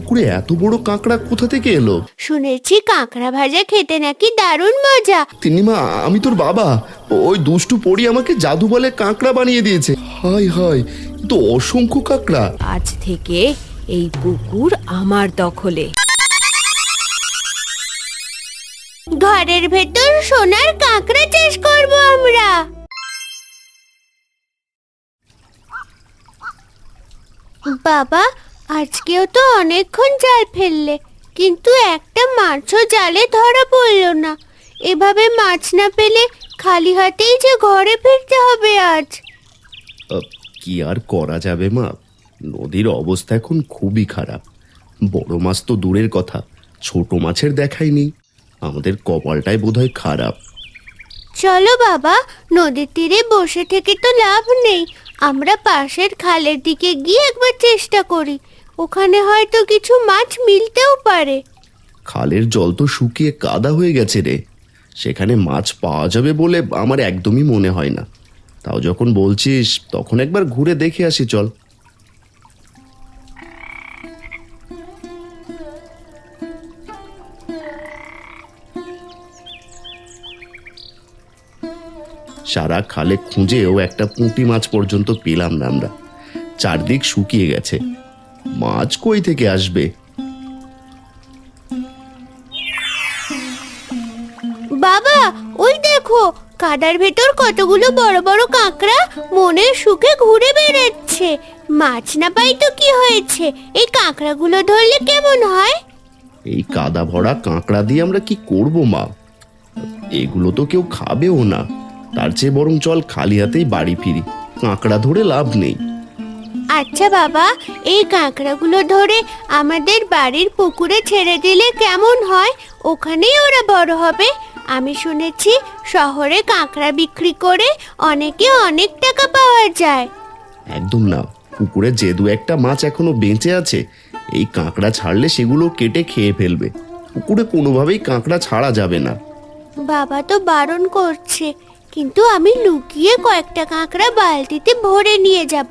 পুকুরে এত বড় কাঁকড়া কোথা থেকে এলো? শুনেছি কাঁকড়া ভাজা খেতে নাকি দারুণ মজা। তিন্নিমা, আমি তোর বাবা। ওই দুষ্টু পরী আমাকে জাদু বলে কাঁকড়া বানিয়ে দিয়েছে। হায় হায়, এ তো অসংখ্য কাঁকড়া। আজ থেকে এই পুকুর আমার দখলে। ঘরের ভেতর সোনার কাঁকড়া চাষ করব আমরা। বাবা, আজকেও তো অনেকক্ষণ জাল ফেললে, কিন্তু একটা মাছও জালে ধরা পড়লো না। এভাবে মাছ না পেলে খালি হাতেই যে ঘরে ফিরতে হবে আজ। কি আর করা যাবে মা, নদীর অবস্থা এখন খুবই খারাপ। বড় মাছ তো দূরের কথা, ছোট মাছের দেখাই নেই। আমাদের কপালটাই বোধহয় খারাপ। চলো বাবা, নদীর তীরে বসে থেকে তো লাভ নেই। আমরা পাশের খালের দিকে গিয়ে একবার চেষ্টা করি, ওখানে হয়তো কিছু মাছ মিলতেও পারে। খালের জল তো শুকিয়ে কাদা হয়ে গেছে রে, সেখানে মাছ পাওয়া যাবে বলে আমার একদমই মনে হয় না। তাও যখন বলছিস, তখন একবার ঘুরে দেখে আসি চল। সারা খালে খুঁজেও একটা পুঁটি মাছ পর্যন্ত পেলাম না আমরা। চারদিক শুকিয়ে গেছে, মাছ কই থেকে আসবে? বাবা, ওই দেখো কাদার ভেতর কতগুলো বড় বড় কাঁকড়া মনের সুখে ঘুরে বেড়াচ্ছে। মাছ না পাই তো কি হয়েছে, এই কাঁকড়াগুলো ধরলে কেমন হয়? এই কাদা ভরা কাঁকড়া দিয়ে আমরা কি করব মা? এগুলো তো কেউ খাবেও না। তার চেয়ে বরং চল খালি হাতেই বাড়ি ফিরি, কাঁকড়া ধরে লাভ নেই। আচ্ছা বাবা, এই কাঁকড়াগুলো ধরে আমাদের বাড়ির পুকুরে ছেড়ে দিলে কেমন হয়? ওখানেই ওরা বড় হবে। আমি শুনেছি শহরে কাঁকড়া বিক্রি করে অনেকে অনেক টাকা পাওয়া যায়। একদম না, পুকুরে যে দু একটা মাছ এখনো বেঁচে আছে, এই কাঁকড়া ছাড়লে সেগুলো কেটে খেয়ে ফেলবে। পুকুরে কোনোভাবেই কাঁকড়া ছাড়া যাবে না। বাবা তো বারণ করছে, কিন্তু আমি লুকিয়ে কয়েকটা কাঁকড়া বালতিতে ভরে নিয়ে যাব।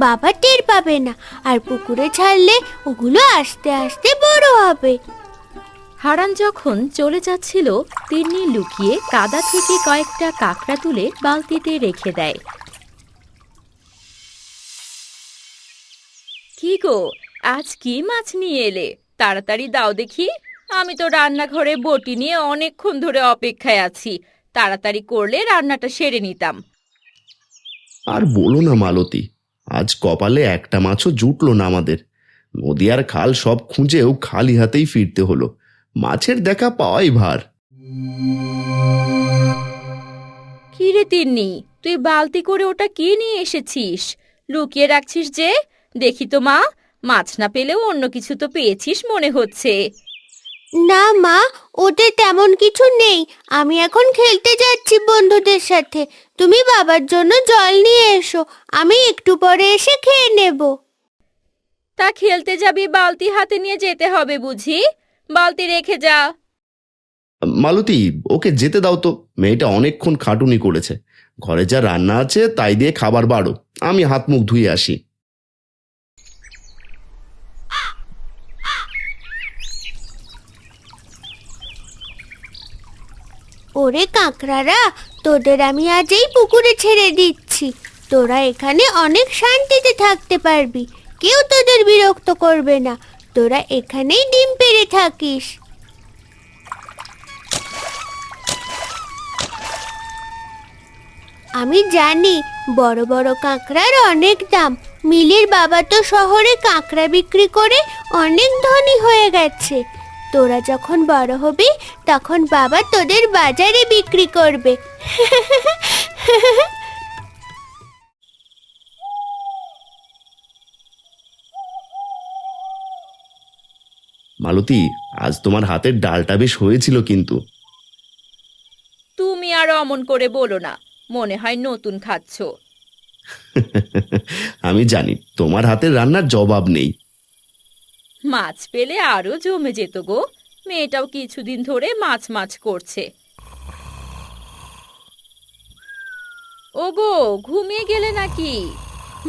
বাবা টের পাবে না, আর পুকুরে ছাড়লে ওগুলো আস্তে আস্তে বড় হবে। হারান যখন চলে যাচ্ছিল, তিন্নি লুকিয়ে কাদা থেকে কয়েকটা কাঁকড়া তুলে বালতিতে রেখে দেয়। কি গো, আজ কি মাছ নিয়ে এলে? তাড়াতাড়ি দাও দেখি। আমি তো রান্নাঘরে বটি নিয়ে অনেকক্ষণ ধরে অপেক্ষায় আছি। তাড়াতাড়ি করলে রান্নাটা সেরে নিতাম। আর বলো না মালতী, আজ কপালে একটা মাছও জুটলো না আমাদের। নদী আর খাল সব খুঁজেও খালি হাতেই ফিরতে হলো। মাছের দেখা পাওয়াই ভার। কি রে তিন্নি, তুই বালতি করে ওটা কি নিয়ে এসেছিস? লুকিয়ে রাখছিস যে? দেখি তো মা, মাছ না পেলেও অন্য কিছু তো পেয়েছিস মনে হচ্ছে। না মা, ওতে তেমন কিছু নেই। আমি এখন খেলতে যাচ্ছি বন্ধুদের সাথে। তুমি বাবার জন্য জল নিয়ে এসো, আমি একটু পরে এসে খেয়ে নেব। তা খেলতে যাবি বালতি হাতে নিয়ে যেতে হবে বুঝি? বালতি রেখে যা। মালতী, ওকে যেতে দাও তো, মেয়েটা অনেকক্ষণ খাটুনি করেছে। ঘরে যা রান্না আছে তাই দিয়ে খাবার বাড়ো, আমি হাত মুখ ধুয়ে আসি। ওরে কাঁকড়ারা, তোদের আমি আজ এই পুকুরে ছেড়ে দিচ্ছি। তোরা এখানে অনেক শান্তিতে থাকতে পারবি, কেউ তোদের বিরক্ত করবে না। তোরা এখানেই ডিম পেড়ে থাকিস। আমি জানি বড় বড় কাঁকড়ার অনেক দাম। মিলির বাবা তো শহরে কাঁকড়া বিক্রি করে অনেক ধনী হয়ে গেছে। তোরা যখন বড় হবি, তখন বাবা তোদের বাজারে বিক্রি করবে। মালতী, আজ তোমার হাতের ডালটা বেশ হয়েছিল কিন্তু। তুমি আর অমন করে বলো না, মনে হয় নতুন খাচ্ছ। আমি জানি তোমার হাতের রান্নার জবাব নেই। মাছ পেলে আরো জমে যেত গো। মেয়েটাও কিছুদিন ধরে মাছ মাছ করছে। ওগো, ঘুমিয়ে গেলে নাকি?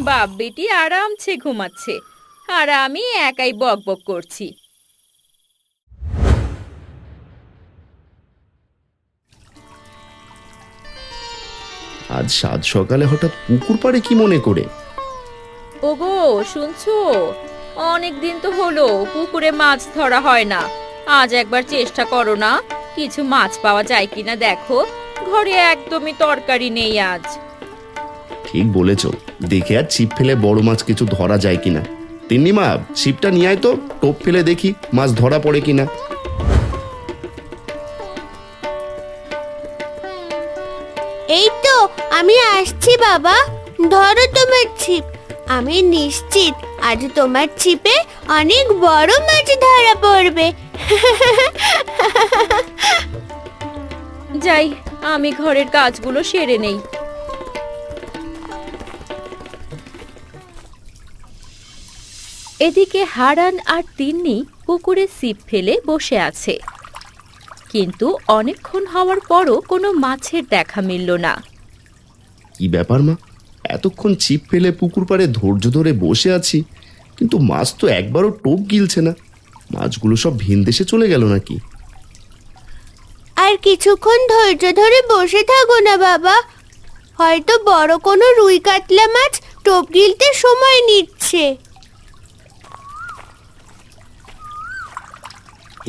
বাপ বেটি আরামছে ঘুমাচ্ছে। আর আমি একাই বকবক করছি। আজ সাত সকালে হঠাৎ পুকুর পাড়ে কি মনে করে? ওগো, শুনছো? অনেক দিন তো হলো পুকুরে মাছ ধরা হয় না। আজ একবার চেষ্টা করো না, কিছু মাছ পাওয়া যায় কিনা দেখো। ঘরে একদমই তরকারি নেই আজ। ঠিক বলেছ, দেখে আর ছিপ ফেলে বড় মাছ কিছু ধরা যায় কিনা। তিন্নিমা, ছিপটা নিয়ে আয় তো, টোপ ফেলে দেখি মাছ ধরা পড়ে কিনা। এই তো আমি আসছি বাবা, ধরো তোমার ছিপ। আমি নিশ্চিত আজ তোমার ছিপে অনেক বড় মাছ ধরা পড়বে। যাই, আমি ঘরের কাজগুলো সেরে নেই। এদিকে হারান আর তিন্নি পুকুরে ছিপ ফেলে বসে আছে, কিন্তু অনেকক্ষণ হওয়ার পরও কোনো মাছের দেখা মিলল না। কি ব্যাপার মা, এতক্ষণ ছিপ ফেলে পুকুর পাড়ে ধৈর্য ধরে বসে আছি, কিন্তু মাছ তো একবারও টোপ গিলছে না। মাছগুলো সব ভিন দেশে চলে গেল নাকি? আর কিছুক্ষণ ধৈর্য ধরে বসে থাকো না বাবা, হয়তো বড় কোনো রুই কাতলা মাছ টোপ গিলতে সময় নিচ্ছে।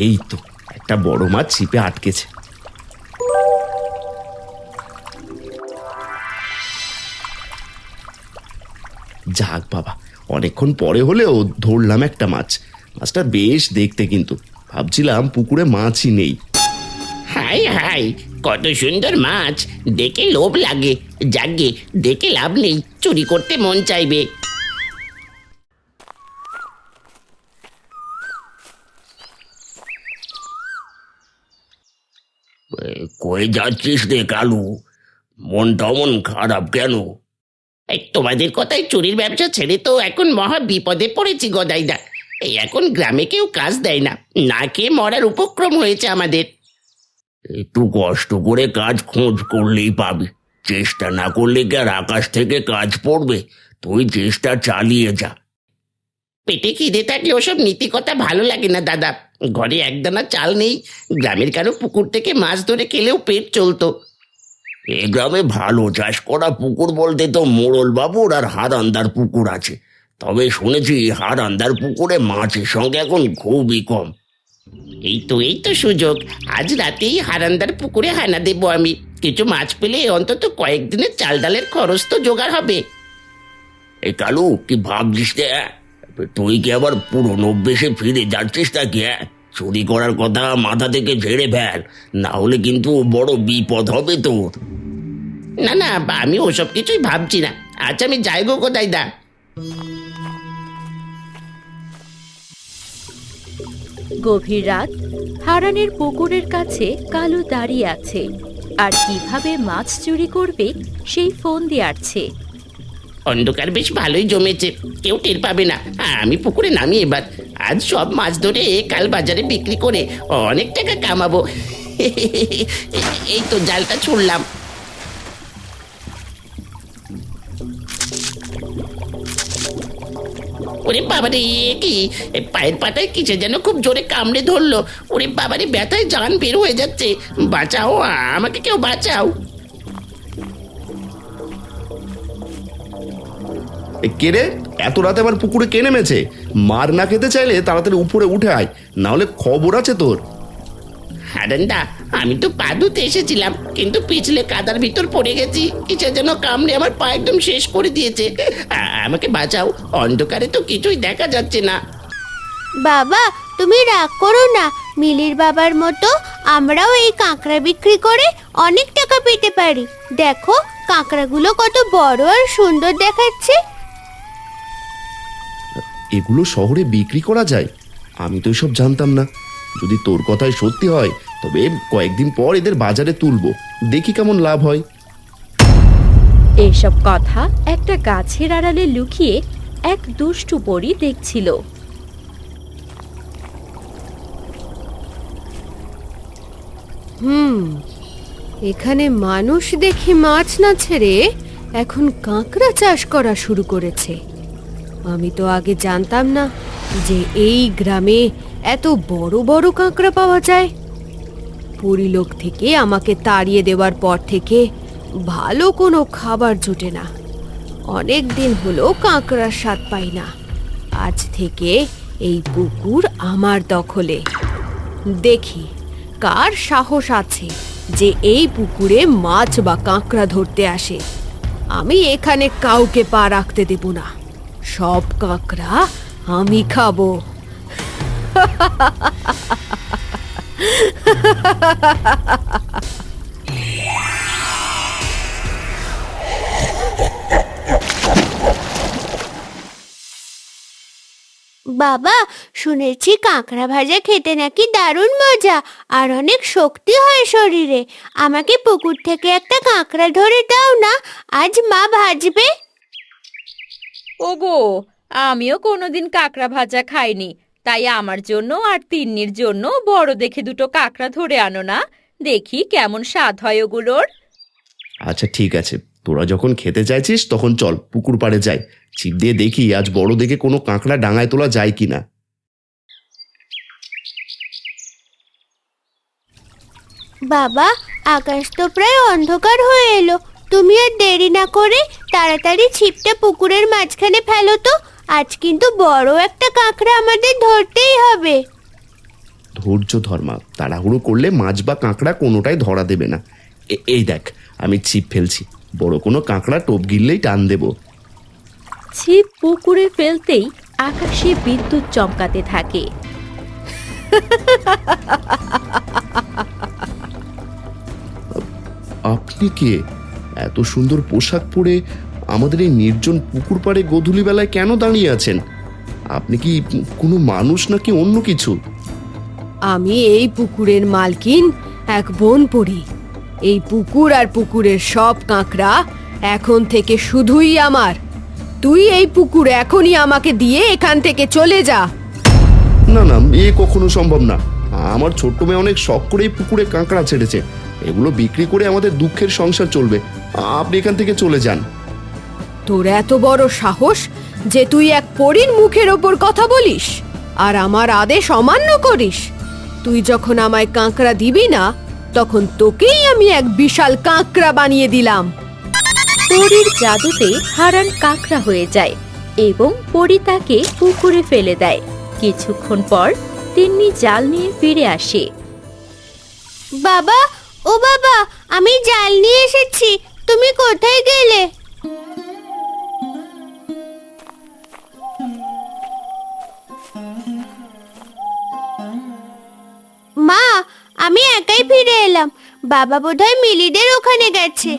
এই তো একটা বড় মাছ ছিপে আটকেছে। যাক বাবা, অনেকক্ষণ পরে হলেও ধরলাম একটা মাছ। মাছটা বেশ দেখতে, কিন্তু ভাবছিলাম পুকুরে মাছই নেই। হাই হাই, কত সুন্দর মাছ, দেখে লোভ লাগে। যাগে, দেখে লাভ নেই, চুরি করতে মন চাইবে। কই যাচ্ছিস রে কালু? মনটা মন খারাপ কেন? এই তোমাদের কথায় চুরির ব্যবসা ছেড়ে তো এখন মহা বিপদে পড়েছি গদাইদা। এই এখন গ্রামে কেউ কাজ দেয় না, না খেয়ে মরার উপক্রম হয়েছে আমাদের। একটু কষ্ট করে কাজ খোঁজ করলেই পাবি, চেষ্টা না করলে কি আর আকাশ থেকে কাজ পড়বে? তুই চেষ্টা চালিয়ে যা। পেটে খিদে থাকলে ওসব নীতি কথা ভালো লাগে না দাদা। ঘরে একদানা চাল নেই, গ্রামের কারো পুকুর থেকে মাছ ধরে খেলেও পেট চলতো। এ গ্রামে ভালো চাষ করা পুকুর বলতে তো মোড়ল বাবুর আর হারান্দার পুকুর আছে। তবে শুনেছি হারান্দার পুকুরে মাছের সংখ্যা এখন খুবই কম। এই তো সুযোগ, আজ রাতেই হারান্দার পুকুরে হানা দেবো আমি। কিছু মাছ পেলে অন্তত কয়েকদিনের চাল ডালের খরচ তো জোগাড় হবে। এই কালু, কি ভাবছিস রে? তুই কি আবার পুরনো অভ্যেসে ফিরে যাচ্ছিস নাকি? চুরি করার কথা মাথা থেকে ঝেড়ে ফেল, না হলে কিন্তু বড় বিপদ হবে তোর। না না, আমি ওসব কিছুই ভাবছি না। আচ্ছা আমি যাই গো কোথায় দা। গভীর রাত, হারানের পুকুরের কাছে কালু দাঁড়িয়ে আছে আর কিভাবে মাছ চুরি করবে সেই ফোন দিয়ে আসছে। অন্ধকার বেশ ভালোই জমেছে, কেউ টের পাবে না। আমি পুকুরে নামি এবার। আজ সব মাছ ধরে কাল বাজারে বিক্রি করে অনেক টাকা কামাবো। এই তো জালটা ছুড়লাম। ওরে বাবারে, কি পায়ের পাতায় কিসে যেন খুব জোরে কামড়ে ধরলো। ওরে বাবারে, ব্যথায় জান বের হয়ে যাচ্ছে। বাঁচাও, আমাকে কেউ বাঁচাও। কে রে, এত রাতে আবার পুকুরে কে নেমেছে? মার না খেতে চাইলে তাড়াতাড়ি উপরে উঠে আয়, না হলে খবর আছে তোর। হারান্দা, আমি তো পা ধুতে এসেছিলাম, কিন্তু পিছলে কাদার ভিতর পড়ে গেছি। কিসে যেন কামড়ে আমার পা একদম শেষ করে দিয়েছে। আমাকে বাঁচাও, অন্ধকারে তো কিছুই দেখা যাচ্ছে না। বাবা তুমি রাগ করো না, মিলির বাবার মতো আমরাও এই কাঁকড়া বিক্রি করে অনেক টাকা পেতে পারি। দেখো কাঁকড়াগুলো কত বড় আর সুন্দর দেখাচ্ছে। এগুলো শহরে বিক্রি করা যায়? আমি তো এসব জানতাম না। যদি তোর কথাই সত্যি হয় তবে কয়েকদিন পর এদের বাজারে তুলবো, দেখি কেমন লাভ হয়। এইসব কথা একটা গাছের আড়ালে লুকিয়ে এক দুষ্টু পরী দেখছিল। এখানে মানুষ দেখি মাছ না ছেড়ে এখন কাঁকড়া চাষ করা শুরু করেছে। আমি তো আগে জানতাম না যে এই গ্রামে এত বড় বড় কাঁকড়া পাওয়া যায়। পরিলোক থেকে আমাকে তাড়িয়ে দেওয়ার পর থেকে ভালো কোনো খাবার জোটে না। অনেক দিন হলো কাঁকড়ার স্বাদ পাই না। আজ থেকে এই পুকুর আমার দখলে। দেখি কার সাহস আছে যে এই পুকুরে মাছ বা কাঁকড়া ধরতে আসে। আমি এখানে কাউকে পা রাখতে দেব না। সব কাঁকড়া আমি খাবো। বাবা, শুনেছি কাঁকড়া ভাজা খেতে নাকি দারুণ মজা আর অনেক শক্তি হয় শরীরে। আমাকে পুকুর থেকে একটা কাঁকড়া ধরে দাও না, আজ মা ভাজবে। ওগো, আমিও কোনোদিন কাঁকড়া ভাজা খাইনি, তাই আমার জন্য আর তিন্নির জন্য বড় দেখে দুটো কাঁকড়া ধরে আনো না, দেখি কেমন স্বাদ হয় ওগুলোর। আচ্ছা ঠিক আছে, তোরা যখন খেতে চাইছিস তখন চল পুকুর পাড়ে যাই। ছিপ দিয়ে দেখি আজ বড় দেখে কোনো কাঁকড়া ডাঙায় তোলা যায় কিনা। বাবা, আকাশ তো প্রায় অন্ধকার হয়ে এলো। তুমি আর দেরি না করে তাড়াতাড়ি ছিপটা পুকুরের মাঝখানে ফেলো তো। আজ কিন্তু বড় একটা কাঁকড়া আমাদের ধরতেই হবে। ধৈর্য ধর্মা, তাড়াহুড়ো করলে মাছ বা কাঁকড়া কোনোটাই ধরা দেবে না। এই দেখ, আমি ছিপ ফেলছি, বড় কোনো কাঁকড়া টোপ গিললেই টান দেব। ছিপ পুকুরে ফেলতেই আকাশে বিদ্যুৎ চমকাতে থাকে। আপনি কে? এত সুন্দর পোশাক পরে আমাদের এই নির্জন পুকুর পাড়ে গোধূলি বেলায় কেন দাঁড়িয়ে আছেন? আপনি কি কোনো মানুষ নাকি অন্য কিছু? আমি এই পুকুরের মালকিন, এক বনপরী। এই পুকুর আর পুকুরের সব কাঁকড়া এখন থেকে শুধুই আমার। তুই এই পুকুর এখনই আমাকে দিয়ে এখান থেকে চলে যা। না না, এ কখনো সম্ভব না। আমার ছোট্ট মেয়ে অনেক শখ করে এই পুকুরে কাঁকড়া ছেড়েছে। এগুলো বিক্রি করে আমাদের দুঃখের সংসার চলবে। আপনি এখান থেকে চলে যান। তোর এত বড় সাহস যে তুই এক পরীর মুখের ওপর কথা বলিস আর আমার আদেশ অমান্য করিস? তুই যখন আমায় কাঁকড়া দিবি না, তখন তোকেই আমি এক বিশাল কাঁকড়া বানিয়ে দিলাম। পরীর জাদুতে হারান কাঁকড়া হয়ে যায় এবং পরী তাকে পুকুরে ফেলে দেয়। কিছুক্ষণ পর তিন্নি জাল নিয়ে ফিরে আসে। বাবা, ও বাবা, আমি জাল নিয়ে এসেছি। তুমি কোথায় গেলে? মা, আমি একাই ফিরে এলাম। বাবা বোধহয় মিলিদের ওখানে গেছে।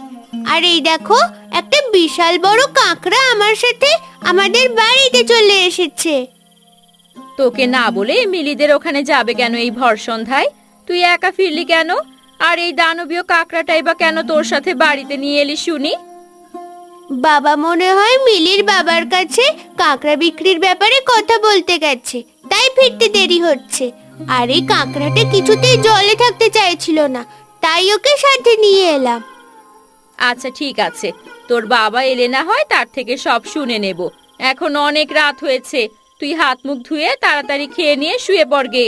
আর এই দেখো, একটা বিশাল বড় কাঁকড়া আমার সাথে আমাদের বাড়িতে চলে এসেছে। তোকে না বলে মিলিদের ওখানে যাবে কেন এই ভর সন্ধ্যায়? তুই একা ফিরলি কেন? আর এই দানবীয় কাঁকড়াটাই বা কেন তোর সাথে বাড়িতে নিয়ে এলি শুনি? বাবা মনে হয় মিলির বাবার কাছে কাঁকড়া বিক্রির ব্যাপারে কথা বলতে গেছে, তাই ফিরতে দেরি হচ্ছে। আর এই কাঁকড়াটা কিছুতেই জলে থাকতে চাইছিল না, তাই ওকে সাথে নিয়ে এলাম। আচ্ছা ঠিক আছে, তোর বাবা এলে না হয় তার থেকে সব শুনে নেব। এখন অনেক রাত হয়েছে, তুই হাত মুখ ধুয়ে তাড়াতাড়ি খেয়ে নিয়ে শুয়ে পড়গে।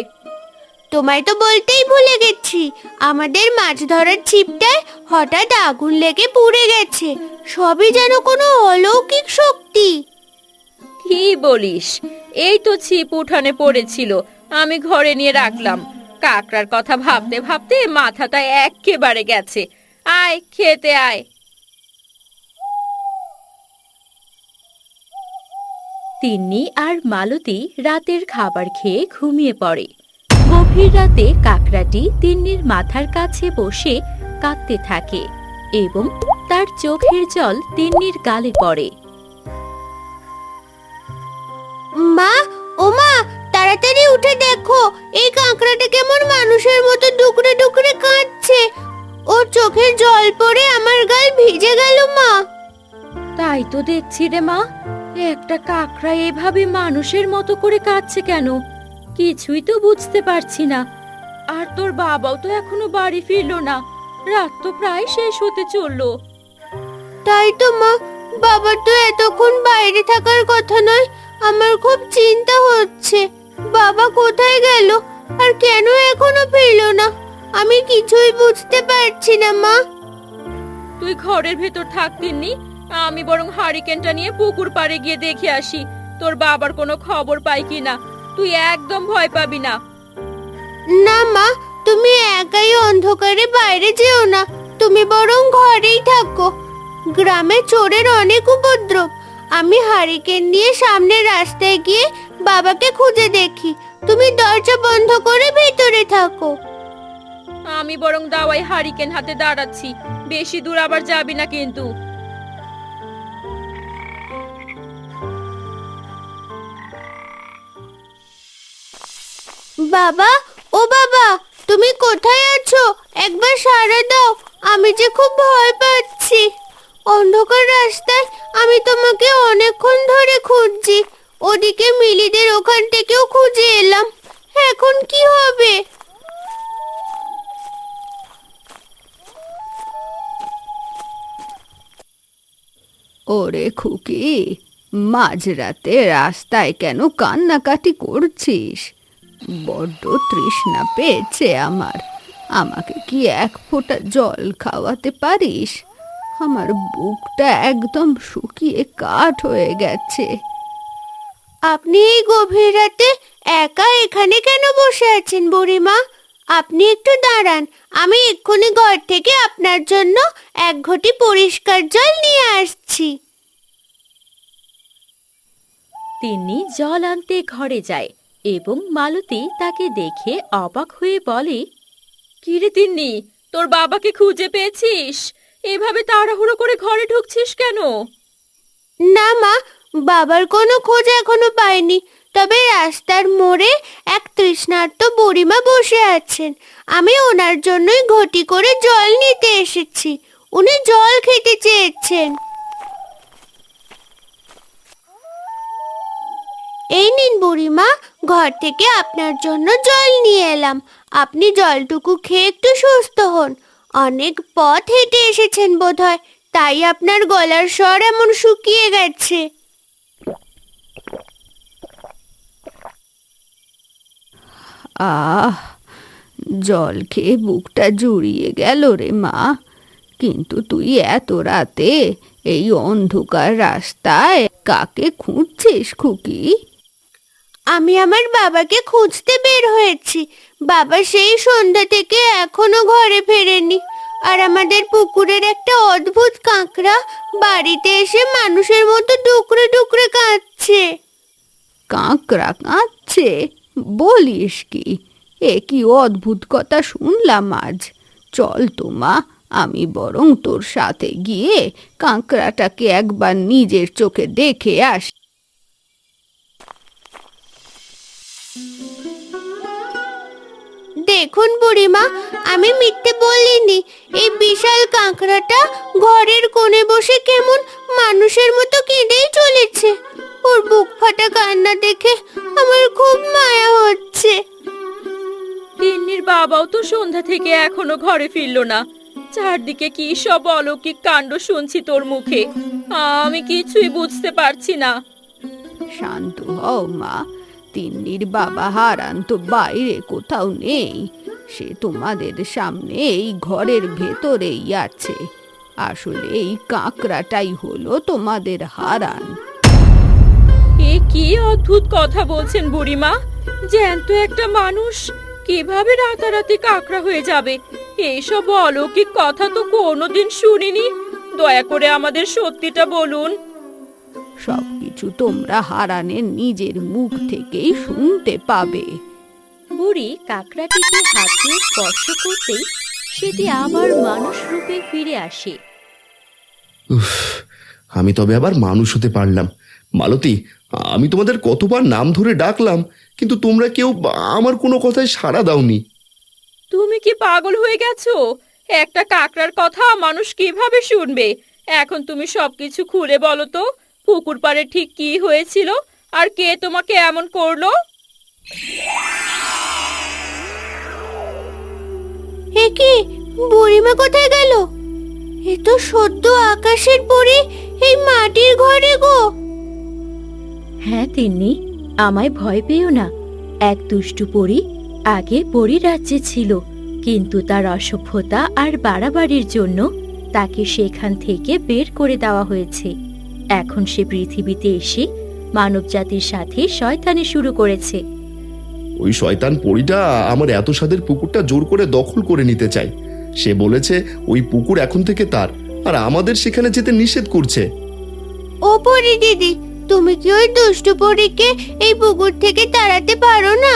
তোমায় তো বলতেই ভুলে গেছি, আমাদের মাছ ধরার ছিপটায় হঠাৎ আগুন লেগে পুড়ে গেছে। সবই যেন কোনো অলৌকিক শক্তি। কি বলিস? এই তো ছিপ উঠানে পড়েছিল, আমি ঘরে নিয়ে রাখলাম। কাকড়ার কথা ভাবতে ভাবতে মাথাটা একেবারে গেছে। আয় খেতে আয়। তিন্নি আর মালতী রাতের খাবার খেয়ে ঘুমিয়ে পড়ে। গভীর রাতে কাকড়াটি তিন্নির মাথার কাছে বসে কাঁদতে থাকে এবং তার চোখের জল তিন্নির গালে পড়ে। মা, ও মা, তাড়াতাড়ি উঠে দেখো, এই কাঁকড়াটা কেমন মানুষের মতো ডুকরে ডুকরে কাঁদছে। ওর চোখের জল পড়ে আমার গাল ভিজে গেল মা। তাই তো দেখছি রে মা, একটা কাকড়া এভাবে মানুষের মতো করে কাঁদছে কেন? কিছুই তো বুঝতে পারছি না। আর তোর বাবাও তো এখনো বাড়ি ফিরলো না, রাত তো প্রায় শেষ হতে চললো। তাই তো মা, বাবার তো এতক্ষণ বাইরে থাকার কথা নয়, আমার খুব চিন্তা হচ্ছে। বাবা কোথায় গেল আর কেন এখনো ফিরলো না? আমি কিছুই বুঝতে পারছি না মা। তুই ঘরের ভেতর থাকতিনি, আমি বরং হারিকেনটা নিয়ে পুকুর পাড়ে গিয়ে দেখে আসি তোর বাবার কোনো খবর পাই কিনা। তুই একদম ভয় পাবি না। না মা, তুমি একাই অন্ধকারে বাইরে যেও না, তুমি বরং ঘরেই থাকো। গ্রামে চোরের অনেক উপদ্রব। আমি হারিকেন নিয়ে সামনের রাস্তায় গিয়ে বাবাকে খুঁজে দেখি। তুমি দরজা বন্ধ করে ভিতরে থাকো। আমি বরং দাওয়াই হারিকেন হাতে দাঁড়াচ্ছি, বেশি দূর আবার যাবি না কিন্তু। বাবা, ও বাবা, তুমি কোথায় আছো? একবার সাড়া দাও, আমি যে খুব ভয় পাচ্ছি। অন্ধকার রাস্তায় আমি তোমাকে অনেকক্ষণ ধরে খুঁজছি। ওদিকে মিলিদের ওখান থেকেও খুঁজে এলাম। এখন কি হবে? ওরে খুকি, মাঝরাতে রাস্তায় কেন কান্নাকাটি করছিস? বড্ড তৃষ্ণা পেয়েছে আমার। আমাকে কি এক ফোঁটা জল খাওয়াতে পারিস? আমার বুকটা একদম শুকিয়ে কাঠ হয়ে গেছে। আপনি এই গভীর রাতে একা এখানে কেন বসে আছেন বুড়িমা? আপনি একটু দাঁড়ান, আমি এক্ষুনি ঘর থেকে আপনার জন্য এক ঘটি পরিষ্কার জল নিয়ে আসছি। তিন্নি জল আনতে ঘরে যায় এবং মালতী তাকে দেখে অবাক হয়ে বলে, কিরে তিন্নি, তোর বাবাকে খুঁজে পেয়েছিস? এভাবে তাড়াহুড়ো করে ঘরে ঢুকছিস কেন? না মা, বাবার কোনো খোঁজ এখনো পাইনি। তবে রাস্তার মোড়ে এক তৃষ্ণার্ত বুড়িমা বসে আছেন। আমি ওনার জন্যই ঘটি করে জল নিতে এসেছি। উনি জল খেতে চেয়েছেন। এই নিন বুড়িমা, ঘর থেকে আপনার জন্য জল নিয়ে এলাম। আপনি জলটুকু খেয়ে একটু সুস্থ হন। অনেক পথ হেঁটে এসেছেন বোধহয়, তাই আপনার গলার স্বর এমন শুকিয়ে গেছে। আহ, জল খেয়ে বুকটা জুড়িয়ে গেল রে মা। কিন্তু তুই এত রাতে এই অন্ধকার রাস্তায় কাকে খুঁজছিস খুকি? আমি আমার বাবাকে খুঁজতে বের হয়েছি। বাবা সেই সন্ধ্যা থেকে এখনো ঘরে ফেরেনি। আর আমাদের পুকুরের একটা অদ্ভুত কাঁকড়া বাড়িতে এসে মানুষের মতো ডুকরে ডুকরে কাঁদছে। কাঁকড়া কাঁদছে? বলিস কি? এ কি অদ্ভুত কথা শুনলাম আজ। চল তো মা, আমি বরং তোর সাথে গিয়ে কাঁকড়াটাকে একবার নিজের চোখে দেখে আসি। দেখুন বুড়িমা, আমি মিথ্যে বলিনি। এই বিশাল কাঁকড়াটা ঘরের কোণে বসে কেমন মানুষের মতো কেঁদেই চলেছে। ওর বুক ফাটা কান্না দেখে আমার খুব মায়া হচ্ছে। তিন্নির বাবাও তো সন্ধ্যা থেকে এখনো ঘরে ফিরলো না। চারদিকে কি সব অলৌকিক কাণ্ড শুনছি তোর মুখে, আমি কিছুই বুঝতে পারছি না। শান্ত হও মা, তিন্নির বাবা হারান তো বাইরে কোথাও নেই। সে তোমাদের সামনে এই ঘরের ভেতরেই আছে। আসলে এই কাঁকড়াটাই হলো তোমাদের হারান। এ কি অদ্ভুত কথা বলছেন বুড়িমা? জ্যান্ত একটা মানুষ কিভাবে রাতারাতি কাকড়া হয়ে যাবে? এইসব অলৌকিক কথা তো কোনোদিন শুনিনি। দয়া করে আমাদের সত্যিটা বলুন। সবকিছু তোমরা হারানের নিজের মুখ থেকেই শুনতে পাবে। বুড়ি কাকড়াটিকে হাত দিয়ে স্পর্শ করতেই সেটি আবার মানুষ রূপে ফিরে আসে। উফ, আমি তবে আবার মানুষ হতে পারলাম। মালতী, আমি তোমাদের কতবার নাম ধরে ডাকলাম, কিন্তু তোমরা কেউ আমার কোনো কথায় সাড়া দাওনি। তুমি কি পাগল হয়ে গেছো? একটা কাকড়ার কথা মানুষ কিভাবে শুনবে? এখন তুমি সবকিছু খুলে বলো তো, পুকুর পাড়ে ঠিক কি হয়েছিল আর কে তোমাকে এমন করলো? এ কি, বুড়িমা কোথায় গেল? এ তো সদ্য আকাশের পরে এই মাটির ঘরে গো। হ্যাঁ তিন্নি, আমায় ভয় পেও না। এক দুষ্টু পরী আগে পরী রাজ্যে ছিল, কিন্তু তার অসভ্যতা আর বাড়াবাড়ির জন্য তাকে সেখান থেকে বের করে দেওয়া হয়েছে। এখন সে পৃথিবীতে এসে মানবজাতির সাথে শয়তানি শুরু করেছে। ওই শয়তান পরীটা আমার এত স্বাদের পুকুরটা জোর করে দখল করে নিতে চায়। সে বলেছে ওই পুকুর এখন থেকে তার, আর আমাদের সেখানে যেতে নিষেধ করছে। ও পরি দিদি, তুমি কি ওই দুষ্টু পরীকে এই পুকুর থেকে তাড়াতে পারো না?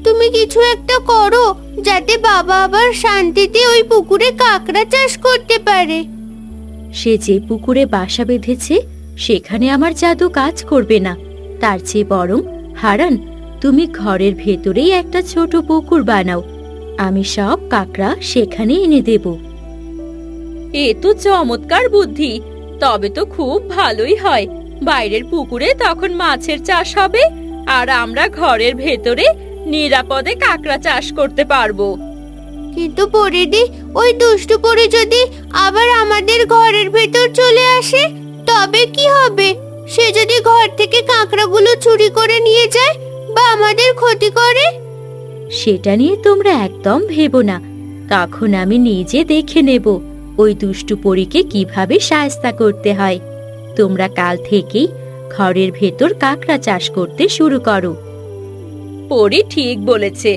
তুমি কিছু একটা করো যাতে বাবা আবার শান্তিতে ওই পুকুরে কাঁকড়া চাষ করতে পারে। সে যে পুকুরে বাসা বেঁধেছে সেখানে আমার জাদু কাজ করবে না। তার চেয়ে বরং হারান, তুমি ঘরের ভেতরেই একটা ছোট পুকুর বানাও, আমি সব কাঁকড়া সেখানে এনে দেব। এ তো চমৎকার বুদ্ধি, তবে তো খুব ভালোই হয়। বাইরের পুকুরে তখন মাছের চাষ হবে, আর আমরা ঘরের ভেতরে নিরাপদে কাঁকড়া চাষ করতে পারবো। কিন্তু পরিদি, ওই দুষ্টু পরী যদি আবার আমাদের ঘরের ভেতর চলে আসে তবে কি হবে? সে যদি ঘর থেকে কাঁকড়াগুলো চুরি করে নিয়ে যায় বা আমাদের ক্ষতি করে? সেটা নিয়ে তোমরা একদম ভেবো না, তখন আমি নিজে দেখে নেব ওই দুষ্টু পরীকে কিভাবে শায়েস্তা করতে হয়। তোমরা কাল থেকেই ঘরের ভেতর কাঁকড়া চাষ করতে শুরু করো। পরী ঠিক বলেছে,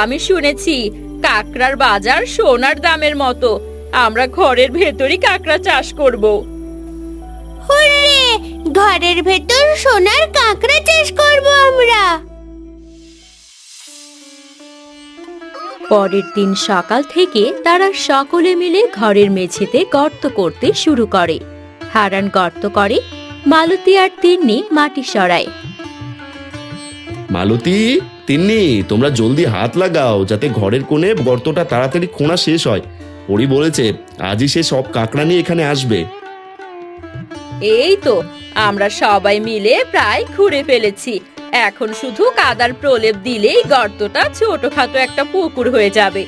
আমি শুনেছি কাঁকড়ার বাজার সোনার দামের মতো। আমরা ঘরের ভেতরই কাঁকড়া চাষ করব। হুররে, ঘরের ভেতর সোনার কাঁকড়া চাষ করব আমরা। পরের দিন সকাল থেকে তারা সকলে মিলে ঘরের মেঝেতে গর্ত করতে শুরু করে। হারান গর্ত করে, মালতী আর তিন্নি মাটি সরায়। মালতী, তিন্নি, তোমরা জলদি হাত লাগাও যাতে ঘরের কোণে গর্তটা তাড়াতাড়ি খোঁড়া শেষ হয়। পরি বলেছে আজই সে সব কাঁকড়া নিয়ে এখানে আসবে। এই তো আমরা সবাই মিলে প্রায় খুঁড়ে ফেলেছি। এখন শুধু কাদার প্রলেপ দিলেই গর্তটা ছোটখাটো একটা পুকুর হয়ে যাবে।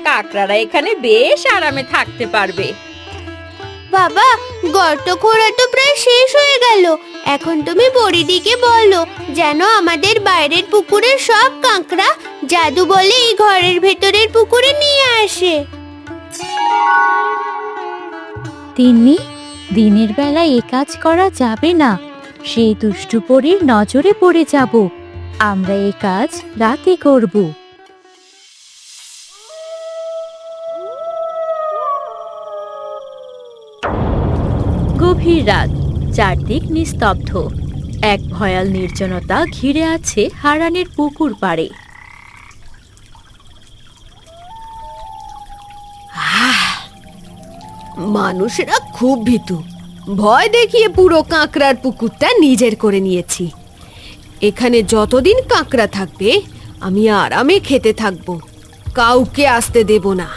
কাঁকড়ারা এখানে বেশ আরামে থাকতে পারবে। বাবা, গর্ত খোঁড়া তো প্রায় শেষ হয়ে গেল। এখন তুমি পরিদিকে বলো যেন আমাদের বাইরের পুকুরের সব কাঁকড়া জাদু বলে এই ঘরের ভেতরের পুকুরে নিয়ে আসে। তিন্নি, দিনের বেলা এ কাজ করা যাবে না, সেই দুষ্টু পরীর নজরে পড়ে যাব। আমরা এ কাজ রাতে করব। গভীর রাত, চারদিক নিস্তব্ধ। এক ভয়াল নির্জনতা ঘিরে আছে হারানের পুকুর পাড়ে। মানুষেরা খুব ভীতু, ভয় দেখিয়ে পুরো কাঁকড়ার পুকুরটা নিজের করে নিয়েছি। এখানে যতদিন কাঁকড়া থাকবে আমি আরামে খেতে থাকবো, কাউকে আসতে দেব না।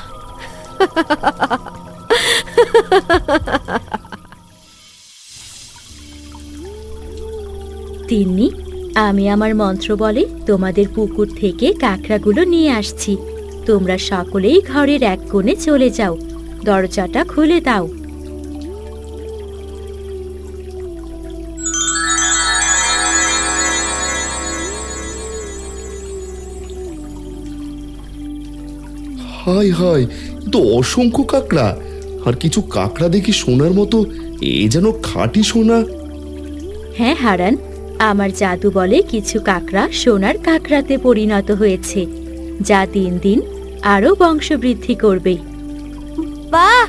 তিন্নি, আমি আমার মন্ত্র বলে তোমাদের পুকুর থেকে কাঁকড়াগুলো নিয়ে আসছি। তোমরা সকলেই ঘরের এক কোণে চলে যাও, দরজাটা খুলে দাও। হাই হাই, এ তো অসংখ্য কাঁকড়া। আর কিছু কাঁকড়া দেখি সোনার মতো, এ যেন খাঁটি সোনা। হ্যাঁ হারান, আমার জাদু বলে কিছু কাঁকড়া সোনার কাঁকড়াতে পরিণত হয়েছে, যা দিন দিন আরো বংশবৃদ্ধি করবে। বাহ,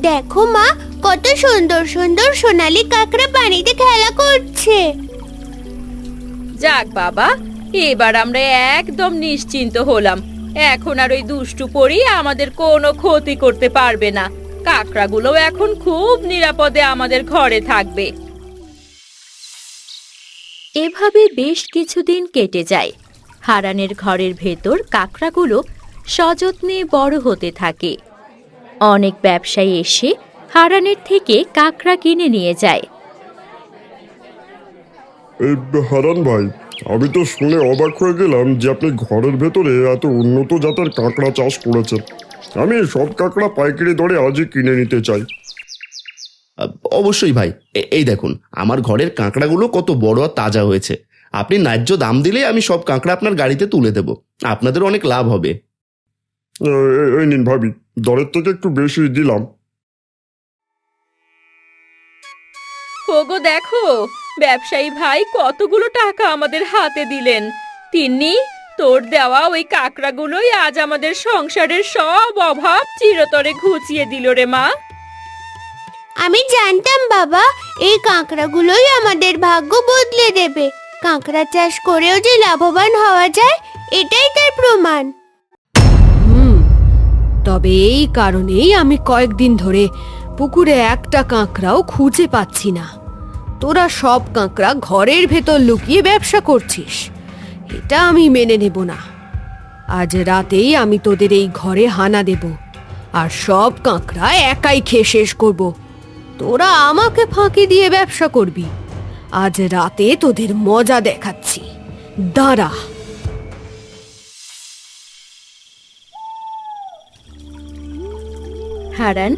দেখো মা, কত সুন্দর সুন্দর সোনালী কাঁকড়া পানিতে খেলা করছে। যাক বাবা, এবার আমরা একদম নিশ্চিন্ত হলাম। এখন আর ওই দুষ্টু পরী আমাদের কোনো ক্ষতি করতে পারবে না। কাঁকড়াগুলো এখন খুব নিরাপদে আমাদের ঘরে থাকবে। এভাবে বেশ কিছুদিন কেটে যায়। হারানের ঘরের ভেতর কাঁকড়াগুলো সযত্নে বড় হতে থাকে। অনেক ব্যবসায়ী এসে হারানের থেকে কাঁকড়া কিনে নিয়ে যায়। এই হারান ভাই, আমি তো শুনে অবাক হয়ে গেলাম যে আপনি ঘরের ভেতরে এত উন্নত জাতের কাঁকড়া চাষ করেছেন। আমি সব কাঁকড়া পাইকারি দরে আজই কিনে নিতে চাই। অবশ্যই ভাই, এই দেখুন আমার ঘরের কাঁকড়াগুলো কত বড় আর তাজা হয়েছে। আপনি ন্যায্য দাম দিলে আমি সব কাঁকড়া আপনার গাড়িতে তুলে দেব, আপনাদের অনেক লাভ হবে। এই নিন ভাবি, দরের থেকে একটু বেশি দিলাম। ওগো দেখো, ব্যবসায়ী ভাই কতগুলো টাকা আমাদের হাতে দিলেন। তিন্নি, তোর দেওয়া ওই কাকড়াগুলোই আজ আমাদের সংসারের সব অভাব চিরতরে ঘুচিয়ে দিল রে মা। আমি জানতাম বাবা, এই কাঁকড়াগুলোই আমাদের ভাগ্য বদলে দেবে। কাঁকড়া চাষ করেও যে লাভবান হওয়া যায়, এটাই তার প্রমাণ। তবে এই কারণেই আমি কয়েকদিন ধরে পুকুরে একটা কাঁকড়াও খুঁজে পাচ্ছি না। তোরা সব কাঁকড়া ঘরের ভেতর লুকিয়ে ব্যবসা করছিস, এটা আমি মেনে নেব না। আজ রাতেই আমি তোদের এই ঘরে হানা দেব, আর সব কাঁকড়া একাই খেয়ে শেষ করব। তোরা আমাকে ফাঁকি দিয়ে ব্যবসা করবি। আজ রাতে তোদের মজা দেখাচ্ছি, দাঁড়া। হারান,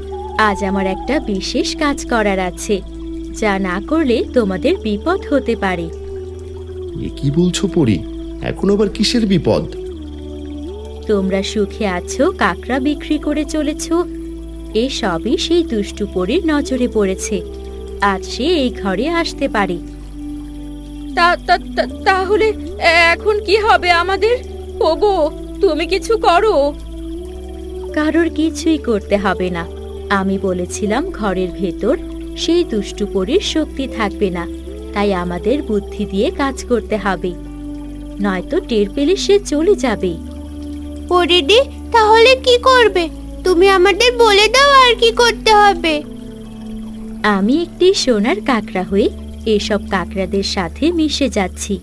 আজ আমার একটা বিশেষ কাজ করার আছে, যা না করলে তোমাদের বিপদ হতে পারে। এ কি বলছো পরি? এখন আবার কিসের বিপদ? তোমরা সুখে আছো, কাকড়া বিক্রি করে চলেছো, এই সবই সেই দুষ্টু পরীর নজরে পড়েছে। আজ সে এই ঘরে আসতে পারে। তাহলে এখন কি হবে আমাদের? ওগো, তুমি কিছু করো। কারোর কিছুই করতে হবে না। আমি বলেছিলাম ঘরের ভেতর সেই দুষ্টু পরীর শক্তি থাকবে না, তাই আমাদের বুদ্ধি দিয়ে কাজ করতে হবে, নয়তো টের পেলে সে চলে যাবে। পরিদি, তাহলে কি করবে? তুমি আমাদের বলে দাও আর কি করতে হবে। আমি একটি সোনার কাকড়া হয়ে এসব কাকড়াদের সাথে মিশে যাচ্ছি।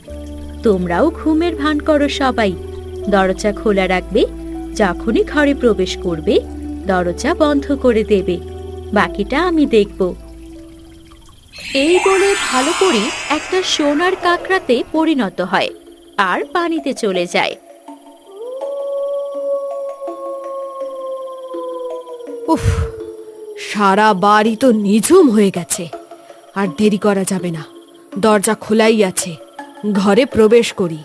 তোমরাও ঘুমের ভান করো সবাই। দরজা খোলা রাখবে, যখনই ঘরে প্রবেশ করবে দরজা বন্ধ করে দেবে। বাকিটা আমি দেখব। এই বলে ভালো করে একটা সোনার কাকড়াতে পরিণত হয় আর পানিতে চলে যায়। উফ, সারা বাড়ি তো নিঝুম হয়ে গেছে। আর দেরি করা যাবে না, দরজা খোলাই আছে, ঘরে প্রবেশ করি।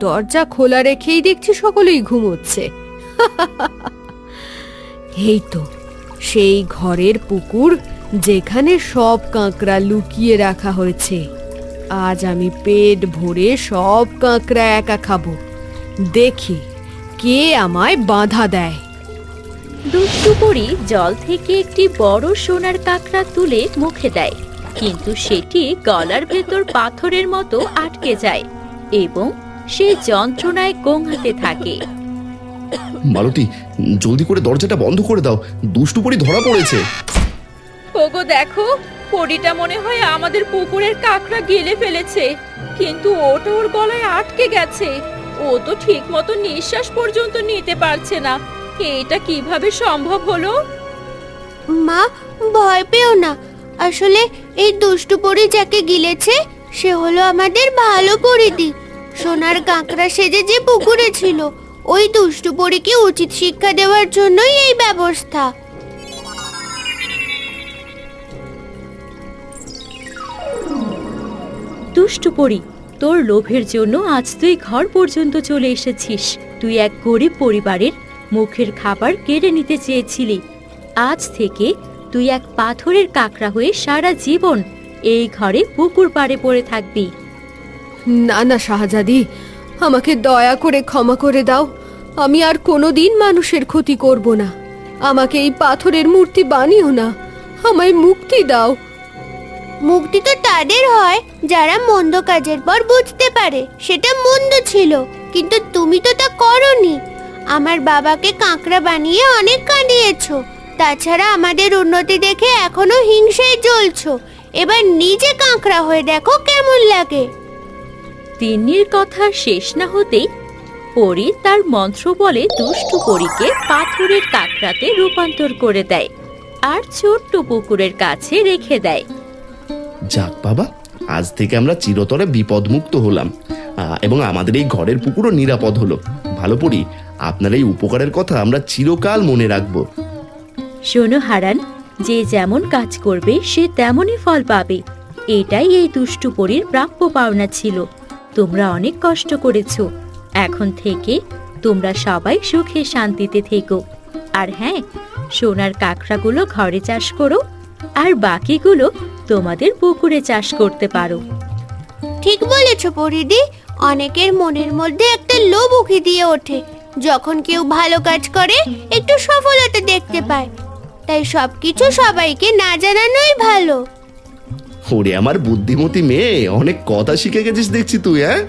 দরজা খোলা রেখেই দেখছি সকলেই ঘুমোচ্ছে। এই তো সেই ঘরের পুকুর, যেখানে সব কাঁকড়া লুকিয়ে রাখা হয়েছে। আজ আমি পেট ভরে সব কাঁকড়া একা খাবো, দেখি কে আমায় বাধা দেয়। দুষ্টু পরী জল থেকে একটি বড় সোনার কাকড়া তুলে মুখে দেয়, কিন্তু সেটি গলার ভেতর পাথরের মতো আটকে যায় এবং সে যন্ত্রণায় গোঙাতে থাকে। মালতী, জলদি করে দরজাটা বন্ধ করে দাও, দুষ্টু পরি ধরা পড়েছে। ওগো দেখো, পরীটা মনে হয় আমাদের পুকুরের কাকড়া গিলে ফেলেছে, কিন্তু ওটা ওর গলায় আটকে গেছে। ও তো ঠিক মতো নিঃশ্বাস পর্যন্ত নিতে পারছে না। এটা কিভাবে সম্ভব হলো? মা, ভয় পেও না। আসলে এই দুষ্টু পরী যাকে গিলেছে সে হলো আমাদের ভালো পরিদি। সোনার কাঁকড়া সেজে যে পুকুরে ছিল, ওই দুষ্টু পরীকে উচিত শিক্ষা দেওয়ার জন্যই এই ব্যবস্থা। দুষ্টু পরী, তোর লোভের জন্য আজ তুই ঘর পর্যন্ত চলে এসেছিস। তুই এক গরিব পরিবারের মুখের খাবার কেড়ে নিতে চেয়েছিলি। আজ থেকে তুই এক পাথরের কাকড়া হয়ে সারা জীবন এই ঘরে পুকুর পাড়ে পড়ে থাকবি। না না শাহজাদি, আমাকে দয়া করে ক্ষমা করে দাও। আমি আর কোনোদিন মানুষের ক্ষতি করব না। আমাকে এই পাথরের মূর্তি বানিও না, আমায় মুক্তি দাও। মুক্তি তো তাদের হয় যারা মন্দ কাজের পর বুঝতে পারে সেটা মন্দ ছিল, কিন্তু তুমি তো তা করনি। আমার বাবাকে কাঁকড়া বানিয়ে অনেক কাঁদিয়েছো, তাছাড়া আমাদের উন্নতি দেখে এখনো হিংসায় জ্বলছো। এবার নিজে কাঁকড়া হয়ে দেখো কেমন লাগে। তিন্নির কথা শেষ না হতেই পরী তার মন্ত্র বলে দুষ্টু পরীকে পাথরের কাকড়াতে রূপান্তর করে দেয় আর ছোট্ট পুকুরের কাছে রেখে দেয়। যাক বাবা, আজ থেকে আমরা চিরতরে বিপদমুক্ত হলাম, এবং আমাদের এই ঘরের পুকুরও নিরাপদ হলো। ভালো পরি, আপনার এই উপকারের কথা আমরা চিরকাল মনে রাখবো। শোনো হারান, যে যেমন কাজ করবে সে তেমনই ফল পাবে। এটাই এই দুষ্টু পরীর প্রাপ্য পাওনা ছিল। তোমরা অনেক কষ্ট করেছো, এখন থেকে তোমরা সবাই সুখে শান্তিতে থেকো। আর হ্যাঁ, সোনার কাঁকড়াগুলো ঘরে চাষ করো, আর বাকিগুলো তোমাদের পুকুরে চাষ করতে পারো। ঠিক বলেছ পরিদি। অনেকের মনের মধ্যে একটা লোভ উকি দিয়ে ওঠে যখন কেউ ভালো কাজ করে, একটু সফলতা দেখতে পায়। তাই সবকিছু সবাইকে না জানানোই ভালো। ওরে আমার বুদ্ধিমতী মেয়ে, অনেক কথা শিখে গেছিস দেখছি তুই, হ্যাঁ?